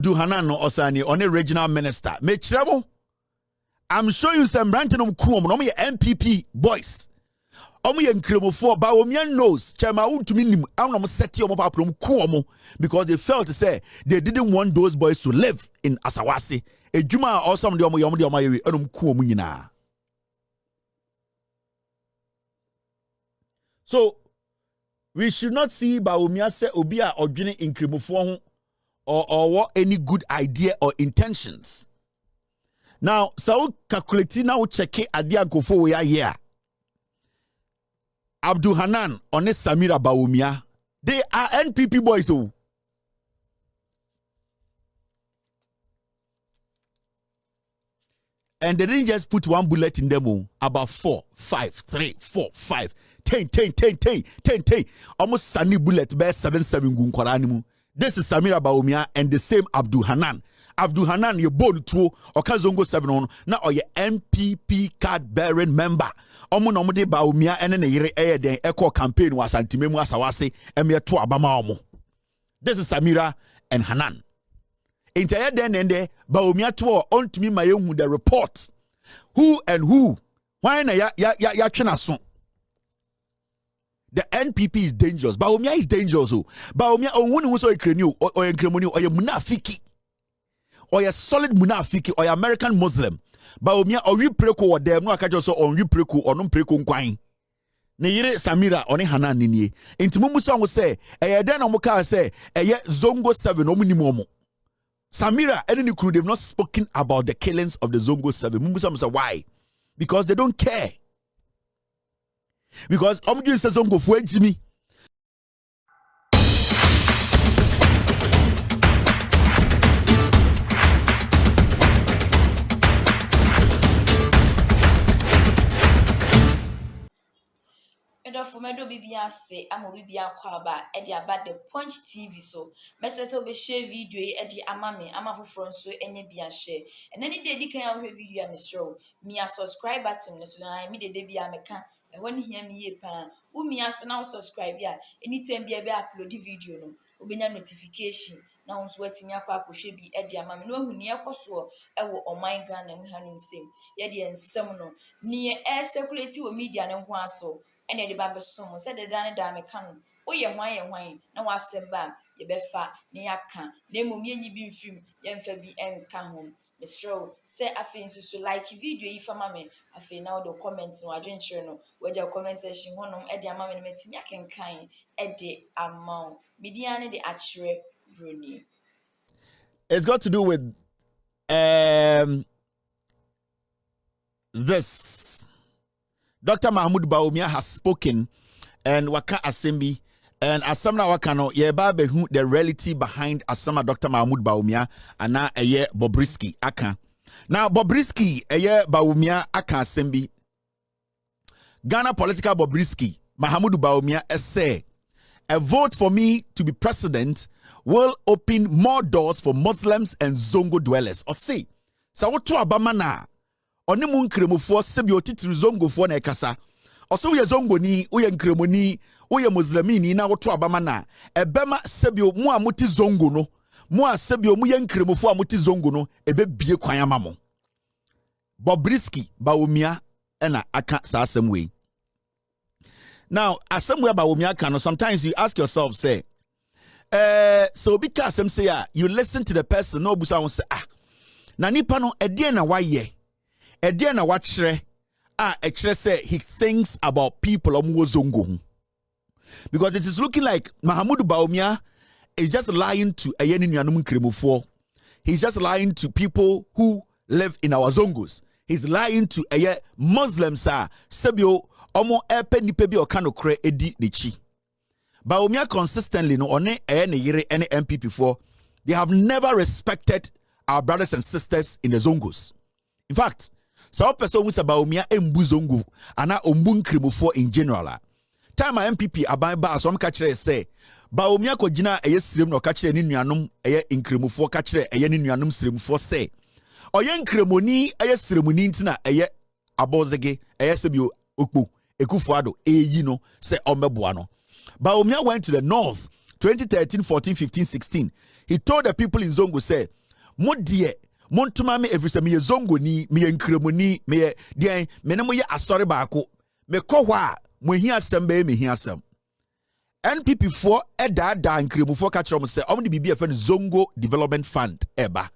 Duhanan no Osani on a regional minister. Me chiramo. I'm showing you some random cool no me NPP boys. Omo ye nkremofo Bawumia knows chama to minim am set your problem cool because they felt to say they didn't want those boys to live in Asawasi. A Juma or some de omo cool nyina. So we should not see Bawumia say obia or dwene nkremofo or what any good idea or intentions. Now, so calculate now check it at the ankofo we are here. Abdul Hanan on Samira Bawumia. They are NPP boys. Oh. And they didn't just put one bullet in them. About 4, 5, 3, 4, 5, 10. Almost sunny bullet bear 7 gun koranimu. This is Samira Bawumia and the same Abdul Hanan. Abdul Hanan, you born to Okazongo 7 on now or your NPP card bearing member. Omo no de Bawumia and then the echo campaign was antimemu asawase and me to Abama omo. This is Samira and Hanan. Into then and there Bawumia to on to me my own the report. Who and who? Why na ya chinason? The NPP is dangerous. Bawumia is dangerous. Bawumia on one who so ekrenu or enkremoni or munafiki. Or a solid munafiki or American Muslim. Bawumia or you preko or them no akajo so on you preko or no preko nkwan. Ne yire Samira oni Hanan ninye. Inti mumusa ngo say eye den omuka say eye Zongo 7 omunimomo. Samira and the crew they've not spoken about the killings of the Zongo 7. Mumusa say why? Because they don't care. Because OMG says Zongo for Jimmy. For medo bibia say amo bibia kwaba e dia ba the Punch TV so message so be share video e di amame amafoforo so enye bia share and any day di kan ya video am show me a subscribe button so na me de bia meka e woni hia me ye pa umi aso na subscribe ya anytime bia be upload video no obenya notification na onso atimi akwa akohwe bi e di amame no hu ne ekoso e wo oman Ghana mu hanum sem ye de ensem no ne e circulate wo media ne ho aso ene de ba beso said the dan da me kan wo ye hwan na wasem ba ye befa ne yaka na emom ye nyi bi mfim ye mfa bi enka ho mesro say afi nsusu like video yi fama me afi na wo comment no adwenkyere no waja comment section honom e de ama me metimi akenkan e de amount media ne de akire broni. It's got to do with this. Dr. Mahmoud Bawumia has spoken and waka assembly and asamna wakano ye babe who the reality behind asama Dr. Mahmoud Bawumia and na eye Bobrisky aka. Now Bobrisky eye Bawumia aka assembly. Ghana political Bobrisky Mahmoud Bawumia say a vote for me to be president will open more doors for Muslims and Zongo dwellers. Or say, so what to abamana? Oni mu nkremofo sebi otitiri zongofo na ekasa oso ye zongoni uye nkremoni uye muslimini na woto abama na ebema sebi mu amuti zongo no mu asebi mu ye nkremofo amuti zongo no ebe bie kwan amamo Bobrisky Bawumia ena aka sa asem we. Now asem we Bawumia can sometimes you ask yourself say so because some say you listen to the person no busa won say na nipa no ede na waye Ediana na wachre ekre say he thinks about people zongo. Because it is looking like Mahmoud Bawumia is just lying to ayeni nuanum kremofo. He's just lying to people who live in our zongos. He's lying to Muslims sebio omo epe nipe bi okano kre edi nechi. Bawumia consistently no one ne yire any NPP for they have never respected our brothers and sisters in the zongos. In fact, so person who say Bawumia embu zongo ana ombu nkremofo in general. Time MPP aban ba so ka kire say Bawumia ko gina sirem no ka kire ni nuanom nkremofo ka kire ni nuanom siremfo say oye nkremoni siremuni ntina abozege sebio okpo ekufuado eyi no say omeboa no. Bawumia went to the north 2013, 14, 15, 16. He told the people in Zongo, say, mo die, montumame every se me Zongo ni, me nkremoni, me die, me nemo ye asori baako, me kohwa, mo hi asem be me hi asem. NPP 4 da nkremu 4 ka kire mo se, omni bibi efe Zongo Development Fund eba.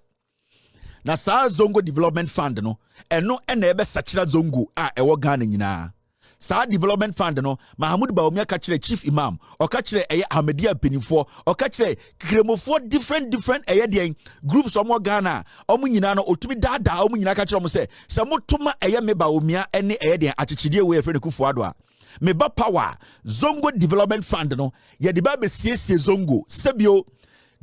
Na saa Zongo Development Fund no, eno ena ebe sachira Zongo a ewo Ghana nyina. Saa Development Fund no, Mahamud Bawumia ka kire Chief Imam, o ka kire eye Ahmedia penifo, o ka kire kremofo different eye de groups omo Ghana, omo nyina no otumi dada omo nyina ka kire mo se motuma eye me Bawumia ene eye de achichidie we efe ne Kufuado a. Me ba power Zongo Development Fund no, ye de ba be siesie Zongo, sebio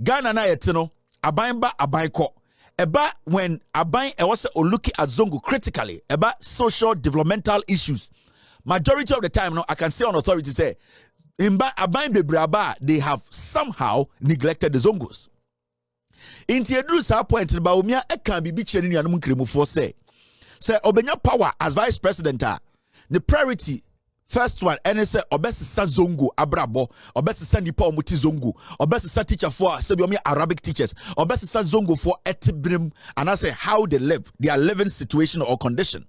Ghana na yete no, aban ba aban ko. Eba when aban e was looking at Zongo critically about social developmental issues. Majority of the time, no, I can say on authority say, in aban bebraba, they have somehow neglected the Zongos. In Tiedrusa point, Bawumia e can be bitching in Yanum Kremu for say Obenya power as vice president, the priority. First one, and say obesisa Zongo abrabo, obesisa nipa omuti Zongo, obesisa teacher for sebiomi Arabic teachers, obesisa Zongo for etibrim, and I say how they live, their living situation or condition.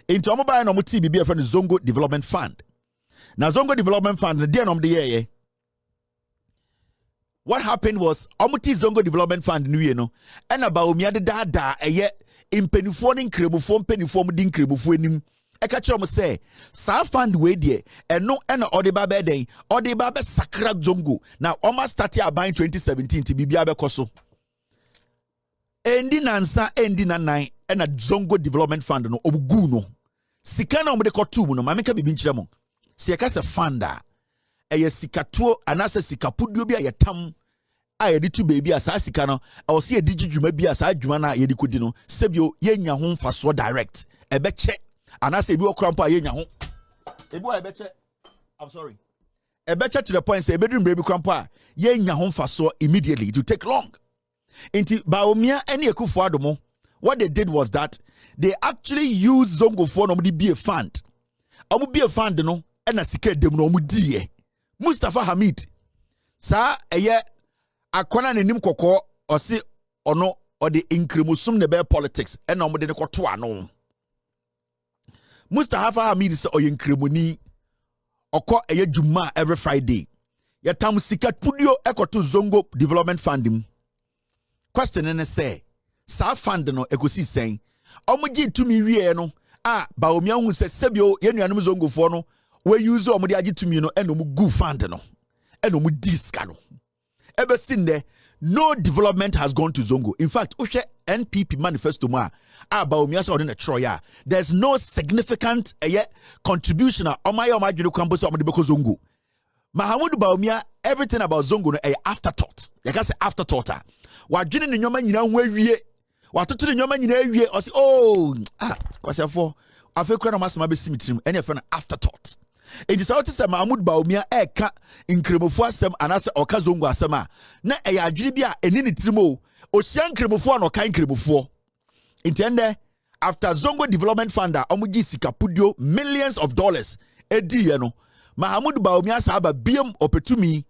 Into omoba no muti bibi friend Zongo Development Fund. Now Zongo Development Fund, the day the year. What happened was omuti Zongo Development Fund new year no, and Bawumia de dada eye impeniforning kremufo penifom din kremufo enim. Eka kire mo say sa fund we de eno ena odeba be den odeba be sakra Zongo na almost start aban 2017 ti bibia be koso endi nansa endi nanan ena Zongo Development Fund no obugu no sika na omde kotu mu no ma meka bibi nkire mo se yeka se funda eye sikatuo anase sikapudio bia yetam a yedi tu baby asa sika no o se yedi djuma bia asa djuma na yedi kodi no sebio yenya ho mfaso direct ebe che anase bi okrampo ayenya ho ebi wa ebeche I'm sorry ebeche to the point say ebedrum baby krampo a yenya ho mfaso immediately it will take long inti Bawumia ene Ekufuado mo what they did was that they actually used Zongo for no be a fund omu be a fund no ena sika dem no omu die Mustafa Hamid sa eye akwana nenim kokko osi ono ode inkremusum ne be politics ena omu de ne koto ano Mustafa Hamid is oyen kremoni oko eye juma every Friday. Yatam sika pudio ekoto Zongo Development Fund. Question ne say sa fund no ekosi sen. Omoji tumi wie no Bawumia hu se sebio ye nuanom Zongo fo no we use omode agi tumi no eno mu gu fund no. Eno mu diska no. Ever seen there no development has gone to Zongo. In fact, Ushe NPP manifesto ma Bawumia say on the Troya. There's no significant contribution on my campus on the Zongo. Mahamud Bawumia, everything about Zongo no afterthought. You can say afterthought. Wa jini ni nyoma nyina ho awie. Wa tutu ni nyoma nyina awie. O say kwase for afekura na masema be simitrim. Any friend afterthought. It is out to say Mahamud Bawumia eka inkremofo asem anase oka Zongo asem a na adwiri bia eni ni trimo o sia inkremofo na oka inkremofo intende after Zongo Development Fund omuji sika pudio millions of dollars edi ye no Mahamud Bawumia saba biem opetumi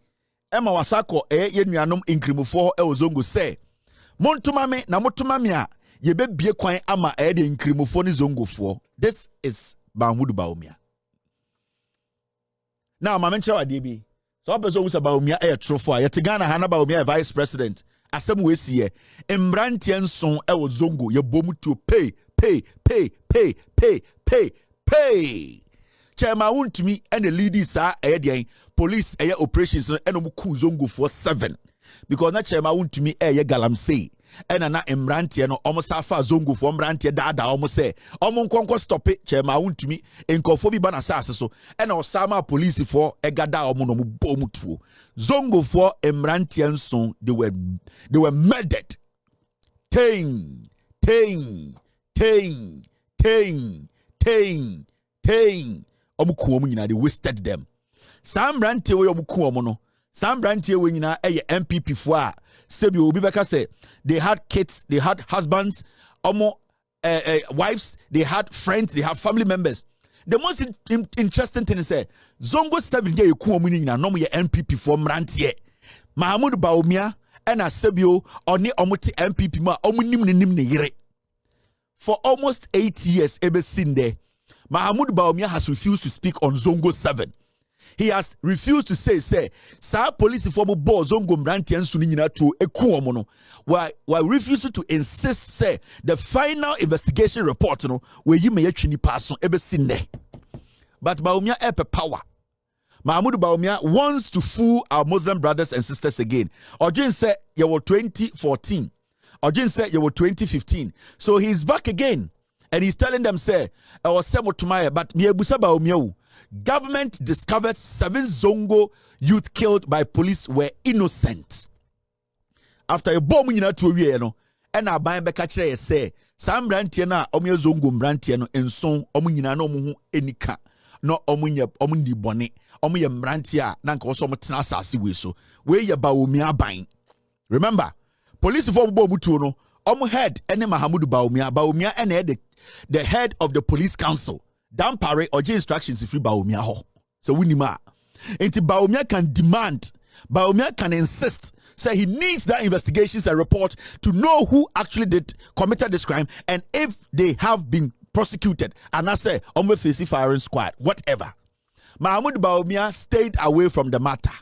ema wasako ye nuanom inkremofo o Zongo say montuma me na motuma me a ye be bie kwan ama de inkremofo ni Zongo fo. This is Mahamud Bawumia. Now, my mention wa DB. So person who say Bawumia trofo a TVghana Hana Bawumia vice president. Asem we see Ḿurdërëd nson wo Zongo ye bomu to pay. Chairman wuntumi and the leaders sa police operations no eno mu ku Zongo for 7 because na chairman wuntumi galamsey ena na Ḿurdërëd no omo safa Zongo for Ḿurdërëd dada omo say omo nkonko stop it chairman wuntumi enkofo bi bana sase so ena osama police for egada omo no mu bomu tuo Zongo for Ḿurdërëd nson they were murdered. Ting omuku omu nyina they wasted them. Sam Brante we omuku omu no Sam Brante we nyina NPP fo a sebi obi beka say they had kids, they had husbands, wives, they had friends, they have family members. The most interesting thing is Zongo 7 year ku omu nyina no mo ye NPP fo Brante Mahamudu Bawumia and Asebio or ne omuti NPP ma omunim ne yere. For almost 8 years, ebe sinde, Mahamudu Bawumia has refused to speak on Zongo 7. He has refused to say, sa police for bo Zongo mranti ansu ni nyina to eku omo no. While refusing to insist, say the final investigation report no we yi me yatwi ni paso ebe sinde. But Bawumia epe power. Mahamudu Bawumia wants to fool our Muslim brothers and sisters again. Ojin said you were 2014. Ojin said you were 2015. So he's back again. And he's telling them, say, I was Semotumaya, but Miebusa Bawumia. Government discovered 7 Zongo youth killed by police were innocent. After a bomb in a 2 year, and I buy back a say, Sam Brantiana, Omia Zongo Brantiano, and son, Omunina no mu enika, no Omunya Omundi Bonnet, Omia Brantia, Nanko Somotina Siwiso, where ya Bawumia buying. Remember, police for Bomutuno, head and Mahamudu Bawumia and the head of the police council. Dampare or instructions if you Bawumia ho. So winima. Until Bawumia can demand, Bawumia can insist, say he needs that investigations and report to know who actually committed this crime and if they have been prosecuted. And I say, face firing squad, whatever. Mahamudu Bawumia stayed away from the matter.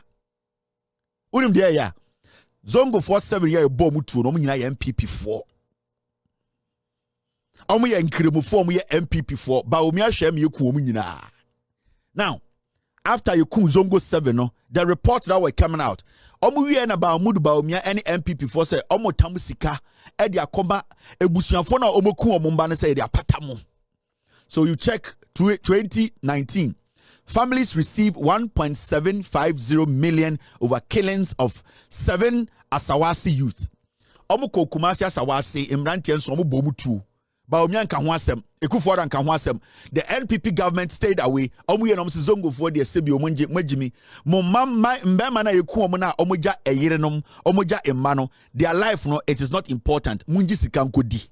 Unim there ya. Zongo for 7 years bomutu no munyina NPP 4. Omo ye nkremu for omo ye NPP 4. Bawumia hwem ye ku omo nyina. Now, after you kun Zongo 7 no, the reports that were coming out. Omo wie na Mahamudu Bawumia any NPP 4 say omo tamu sika e de akoma ebusuafo na omo ku omo mba ne say e de apatamu. So you check 2019. Families receive 1.750 million over killings of 7 Asawasi youth. Omo ko Kumasi Asawasi imranti enso omo bomu tu. Bawumia nka ho asem, Ekufuor nka ho asem. The NPP government stayed away. Omo ye no mse Zongo for de sebi omo nje magimi. Mo mama mbema na yeku omo na omo ja eyerenom, omo ja emma no. Their life no, it is not important. Munji sika nkodi.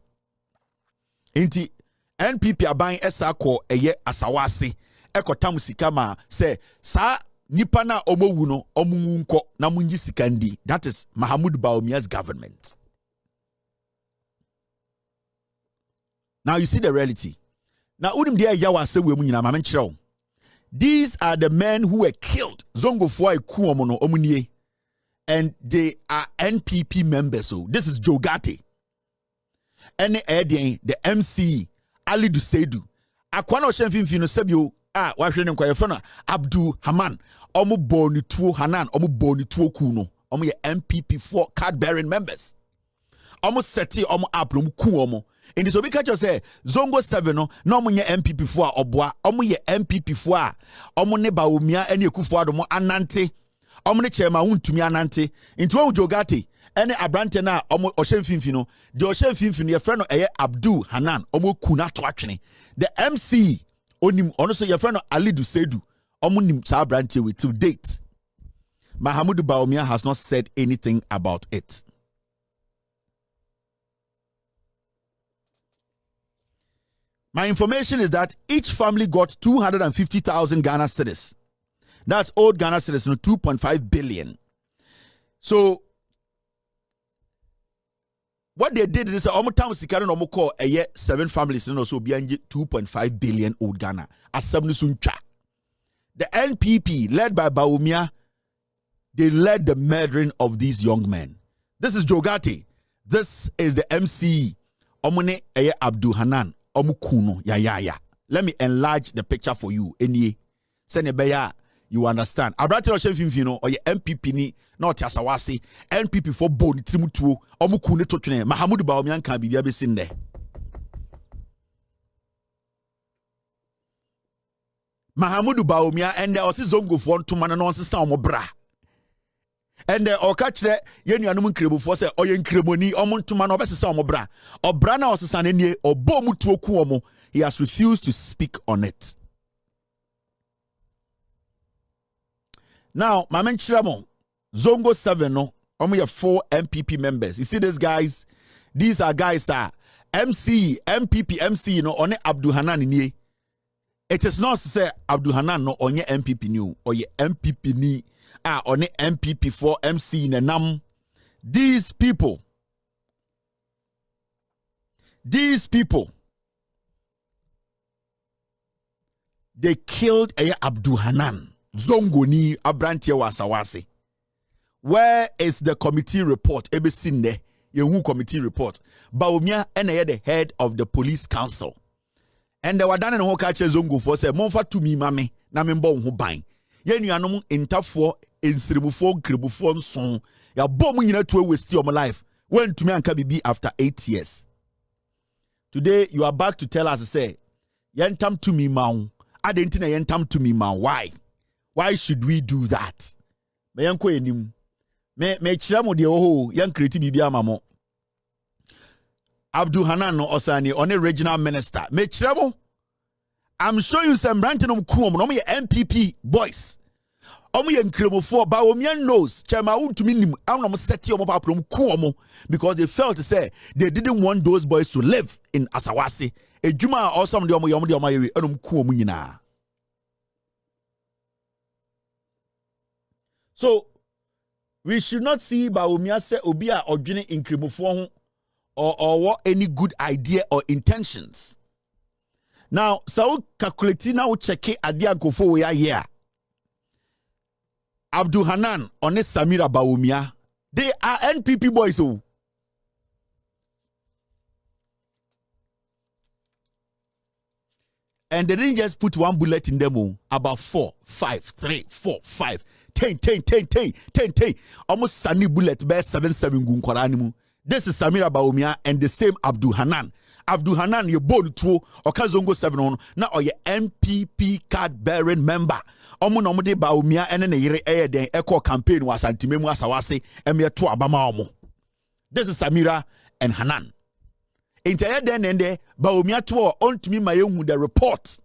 Inti NPP aban esa ko eye Asawasi. Ekotam sika ma say sa nipa na omowu no omunwu nko na munji sika ndi. That is Mahamudu Bawumia's government. Now you see the reality. Now udim dia yawa se we mu nyina ma menkyerɛw. These are the men who were killed. Zongo for eku omo no omunie. And they are NPP members. So this is Jogate. Ene Edien, the MC Ali Dusedu. Akwana Oshemfimfi no sebio wahwe ne nkwaye fana Abdul Haman omo boni tuo Hanan omo boni tuo ku no omo ye NPP4 card bearing members omo seti omo app no ku omo in this obi catch say Zongo 7 no na omo ye NPP4 oboa omo ye NPP4 a omo ne Bawumia ene Ekufuor do mo anante omo ne chairman wuntumi anante into wo Jogate ene abrante na omo Oshemfimfi no de Oshemfimfi no ye friend no eye Abdul Hanan omo ku na to atwene the MC onim ono so your friend Ali Dusedu omunim sa branch with to date. Mahamudu Bawumia has not said anything about it. My information is that each family got 250,000 Ghana cedis. That's old Ghana cedis, 2.5 billion. So what they did is almost town sikari no call a year 7 families and also be 2.5 billion old Ghana as 7 suncha. The NPP led by Bawumia, they led the murdering of these young men. This is Jogate. This is the MC Omune Eye Abdul Hanan Omukuno ya. Let me enlarge the picture for you. Any Senebeya, you understand. Abrati Oshemfimfi or your MPP ni not Asawasi NPP for boni timutuo omukune totwene Mahamudu Bawumia kan bibia be sin there. Mahamudu Bawumia and there was Zongo for ntoma no nsesa omobra. And the okachre yenuanum nkrebo for say oye nkremoni omontoma no obesesa omobra. Obra na osesa ne nie obomutuo ku omo. He has refused to speak on it. Now, my mention Zongo 7 no, only 4 MPP members. You see these guys? These are guys MC, MPP, MC, you know, on Abdul Hanan it is not to say Abdul Hanan no on your MPP new or your MPP ni on the NPP for MC in a nam. These people, they killed Abdul Hanan Zongoni Abrantia Wasawase. Where is the committee report? Ebesinde, Yehu committee report. Bawumia and the head of the police council. And they were done in Hokache Zongo for say, Monfa to me, mammy, Namimbo who bang. Yen you are in tough for in Srimufo, Kribufon song. Ya bombing in a 2 waste of my life. Went to me and Kabibi after 8 years. Today you are back to tell us, say, Yentam to me, man. I didn't know yentam to me, man. Why? Why should we do that? Me yanko enim. Me chiramo de oho yan kreti bibia mamo. Abdul Hanan no Osani on a regional minister. Me chiramo. I'm showing you some ranting kuom no me NPP boys. Omo ye nkremofo Bawumia knows chama to minim am set your paprom kuomo because they felt to say they didn't want those boys to live in Asawase. Ejuma or some de omo yom de omo yeri enum kuomo nyina. So we should not see Bawumia say obia odwene nkremofo or what any good idea or intentions. Now, so calculate now check adia gofo we are here. Abdul Hanan on Samira Bawumia. They are NPP boys. Oh. And they didn't just put one bullet in them. About 4, 5, 3, 4, 5, 10. Almost sunny bullet bear 7 gun koranimu. This is Samira Bawumia and the same Abdul Hanan. Abdul Hanan, you born to or Kazongo 7 on now or your NPP card bearing member. Omo no de Bawumia ene ne yere den echo campaign was antimemu asawase emye to abama omo. This is Samira and Hanan. Inter den ende Bawumia to on to me my own the report.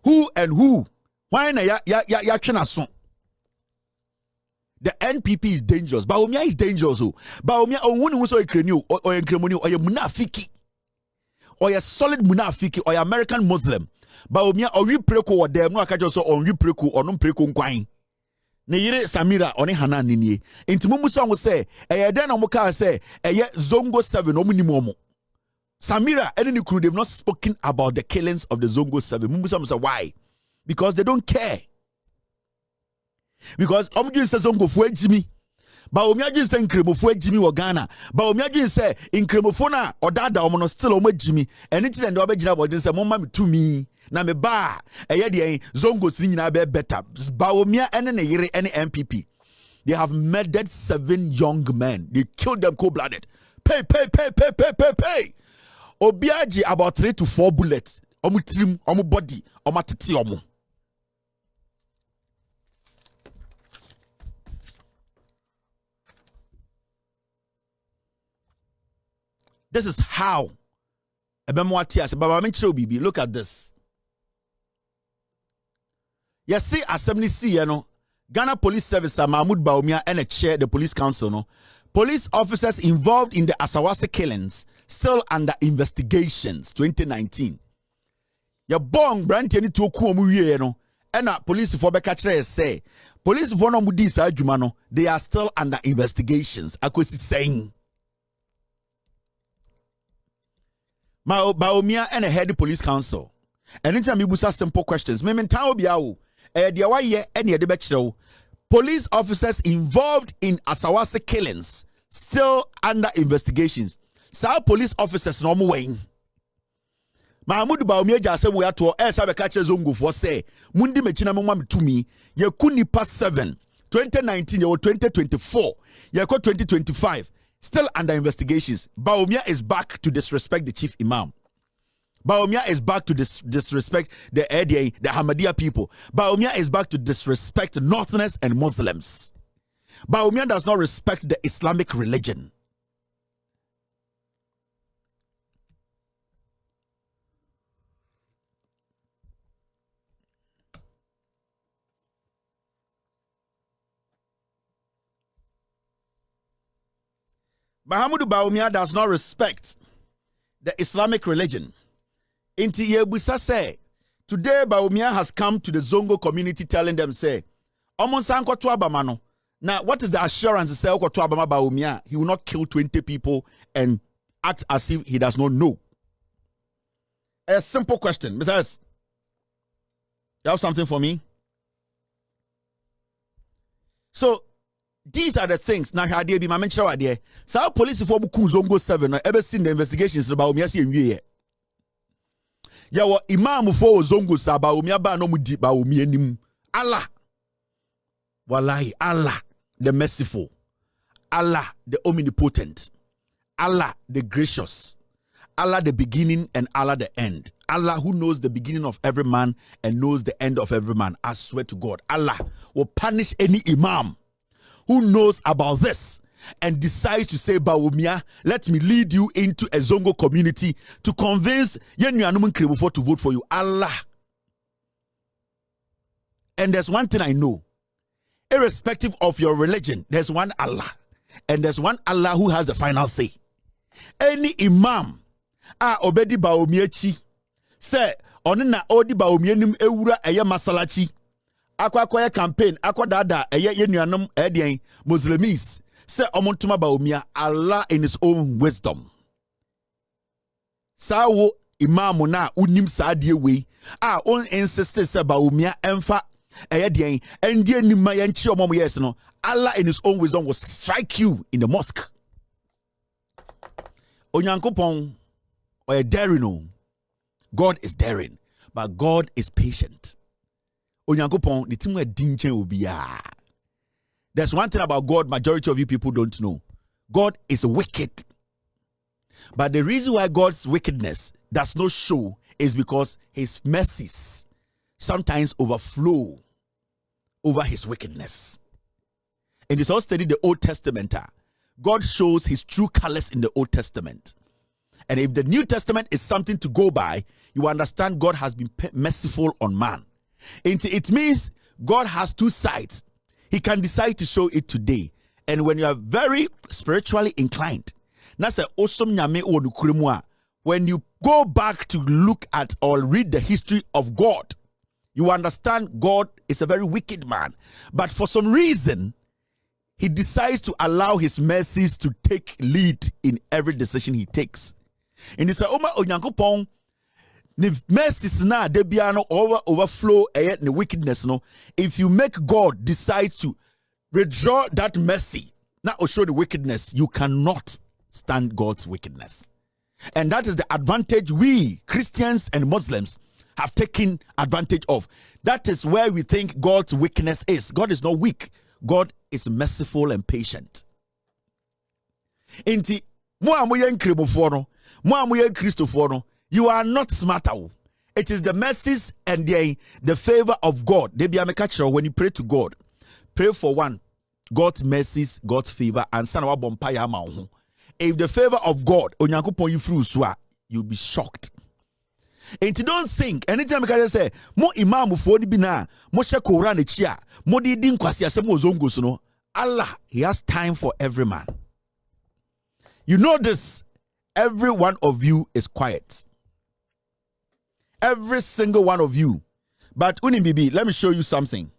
Who and who? Why na ya twena so? The NPP is dangerous. Bawumia is dangerous. Bawumia onwuni wo so ekrenu or enkremoni or munafiki. Or a solid munafiki or American Muslim. Bawumia or you preko or them no akajo so on you preko or no preko nkwan. Ne yire Samira or ne Hanan ninye. Inti mumusa ngo say eye den omuka say eye Zongo 7 omunimomo. Samira and the crew they've not spoken about the killings of the Zongo 7. Mumusa say why? Because they don't care. Because Omju says Zongo fo ejimi. Bawumia jin say nkremofo ejimi wo Ghana. Bawumia jin say nkremofo na odada omo no still omo ejimi. Anything and obejina bo jin say momma me to me na me ba eye de Zongo si nyina be better. Bawumia ene ne yere ene NPP. They have murdered 7 young men. They killed them cold-blooded. Pay. Obiaji about 3 to 4 bullets. Omo trim, omo body, omo titi omo. This is how. Look at this. Yes, see, Assembly C, you know, Ghana Police Service, Mahmoud Bawumia, and a chair the police council, no. Police officers involved in the Asawase killings still under investigations. 2019. Your bong brand any to kuomu no. And police for Bekatre say police for no mudisa jumano. They are still under investigations. Akwesi saying. Bawumia and a head police council. And anytime you ask simple questions, police officers involved in Asawase killings still under investigations. Some police officers no more. Mahmoud Bawumia jase we ato sabe kache zongo for say mundi mechina mwa to me ye kunipa 7 2019 ye 2024 ye 2025 still under investigations. Bawumia is back to disrespect the chief imam. Bawumia is back to disrespect the ADA, the Ahmadiyya people. Bawumia is back to disrespect Northerners and Muslims. Bawumia does not respect the Islamic religion. Mahmoud Bawumia does not respect the Islamic religion. Inti Yebusa say, today Bawumia has come to the Zongo community telling them, say, Omon sanko to abamano. Now, what is the assurance say to Abama Bawumia? He will not kill 20 people and act as if he does not know. A simple question. Mr. S, you have something for me? So, these are the things. Now, how do you be my mention right there? So, police for Zongo 7 ever seen the investigations about Bawumia in year. Yawa imam for Zongo sa Bawumia ba no mu di Bawumia nim. Allah. Wallahi, Allah, the merciful. Allah, the omnipotent. Allah, the gracious. Allah, the beginning, and Allah, the end. Allah, who knows the beginning of every man and knows the end of every man. I swear to God, Allah will punish any imam who knows about this and decides to say, Bawumia, let me lead you into a Zongo community to convince Yenuanumun Kremufo to vote for you. Allah. And there's one thing I know. Irrespective of your religion, there's one Allah. And there's one Allah who has the final say. Any imam obedi Bawumia chi say onina odi Bawumia nim ewura eye masalachi akwa campaign akwa dada eye yenuanom edian Muslims say omontuma Bawumia. Allah in his own wisdom sawo imam na unim saadie we on insist say Bawumia emfa and Allah in his own wisdom will strike you in the mosque. Onyankopon or daring. God is daring, but God is patient. Onyankopon the thing where dinche will be. There's one thing about God, majority of you people don't know. God is wicked. But the reason why God's wickedness does not show is because his mercies sometimes overflow over his wickedness. And it's all studied the Old Testament. God shows his true colors in the Old Testament. And if the New Testament is something to go by, you understand God has been merciful on man. And it means God has two sides. He can decide to show it today. And when you are very spiritually inclined, when you go back to look at or read the history of God, you understand God is a very wicked man. But for some reason, he decides to allow his mercies to take lead in every decision he takes. And he said, Oma Onyankopon, the mercies na debiano overflow the wickedness. No, if you make God decide to withdraw that mercy, now show the wickedness, you cannot stand God's wickedness. And that is the advantage we Christians and Muslims have taken advantage of. That is where we think God's weakness is. God is not weak. God is merciful and patient. Inti mo amoye nkremofo no, mo amoye Christofo no, you are not smarter. It is the mercies and the favor of God. They be a when you pray to God, pray for one, God's mercies, God's favor, and sana bompaya ma ho. If the favor of God, onyankopon you through swa, you'll be shocked. And you don't think anytime I can say mo imam for the bina, mo she Quran chia, mo di din kwasi asem ozongo so no. Allah, he has time for every man. You know this, every one of you is quiet. Every single one of you. But Unibibi, let me show you something.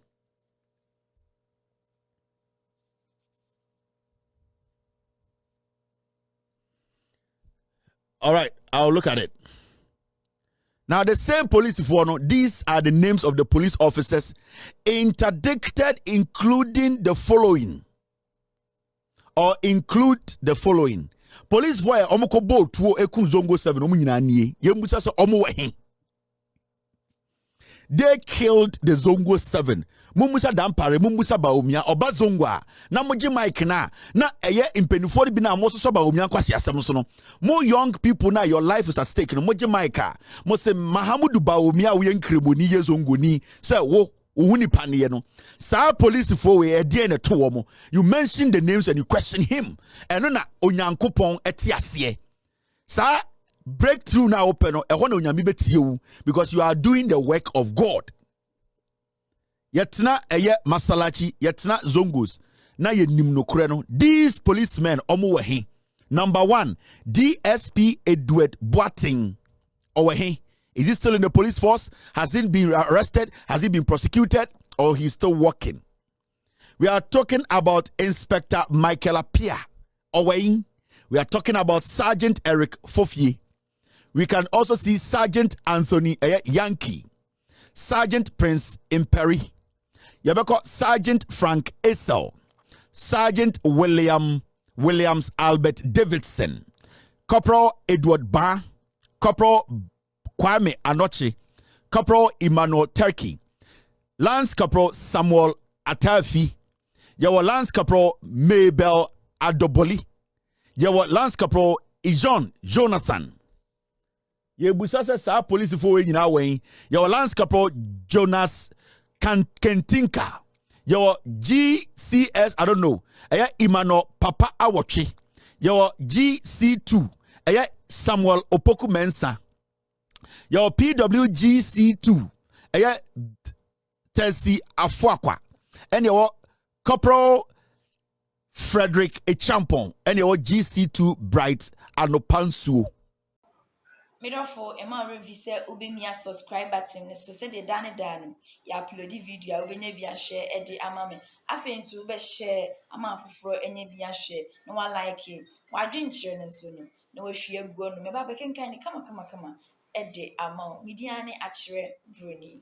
All right, I'll look at it. Now, the same police for these are the names of the police officers interdicted, including the following. Or include the following. Police for omoko boat wo ekun zongo 7 omunyina nie. Yemusa so omo wehin. They killed the Zongo 7. Mumusa dampare, mumusa Bawumia, oba Zongwa. Na moji Mike na eye impenifori bina moso so Bawumia kwasi asem so no. More young people now, your life is at stake. No moji Mike. Mo se Mahamudu Bawumia we nkremoni ye Zongoni. Se wo uhuni paniye no. Sa police for we e na to wo. You mention the names and you question him. Eno na Onyankopon etiasie. Sa breakthrough now open because you are doing the work of God. Yetna eye masalachi, yetna zongos. Na ye nimno kureno. These policemen omuwehi. Number 1, DSP Edward Boating. Owehi. Is he still in the police force? Has he been arrested? Has he been prosecuted? Or he's still working? We are talking about Inspector Michael Apia Owain. We are talking about Sergeant Eric Fofie. We can also see Sergeant Anthony Yankee, Sergeant Prince Imperi, Yabeko Sergeant Frank Esau, Sergeant Williams Albert Davidson, Corporal Edward Ba, Corporal Kwame Anochi, Corporal Emmanuel Turkey, Lance Corporal Samuel Atafi, Yawa Lance Corporal Mabel Adoboli, Yawa Lance Corporal Ijon Jonathan. Ye busasa sa police for we nyina wen. Yawa Lance Corporal Jonas Kentinka. Yawa GCS, I don't know. Eya Emmanuel Papa Awoche. Yawa GC2. Eya Samuel Opoku Mensa. Yawa PWGC2. Eya Tesi Afuakwa. And yawa Corporal Frederick Echampon. And yawa GC2 Bright Anopansuo. Mirafo ema revise ubemia subscribe button so se de dan ya upload video ubenya bia share e de amame afensu ube share ama afufro enye bia share no wa like wa dwenkyere ne so no na wa hwie guo no me ba bekenkan ni kama e de ama media ne akere broni.